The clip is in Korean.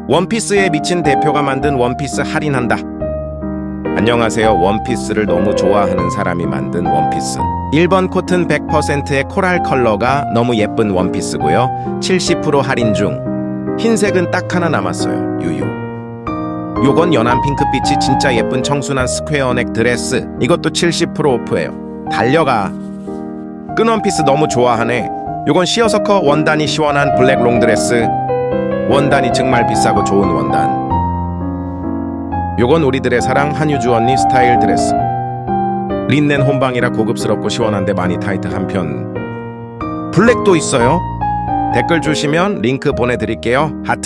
원피스에 미친 대표가 만든 원피스 할인한다. 안녕하세요. 원피스를 너무 좋아하는 사람이 만든 원피스. 1번 코튼 100%의 코랄 컬러가 너무 예쁜 원피스고요. 70% 할인 중. 흰색은 딱 하나 남았어요. 유유. 요건 연한 핑크빛이 진짜 예쁜 청순한 스퀘어 넥 드레스. 이것도 70% 오프예요. 달려가. 끈 원피스 너무 좋아하네. 요건 시어서커 원단이 시원한 블랙 롱드레스. 원단이 정말 비싸고 좋은 원단. 요건 우리들의 사랑 한유주 언니 스타일 드레스. 린넨 혼방이라 고급스럽고 시원한데 많이 타이트한 편. 블랙도 있어요. 댓글 주시면 링크 보내드릴게요. 하트.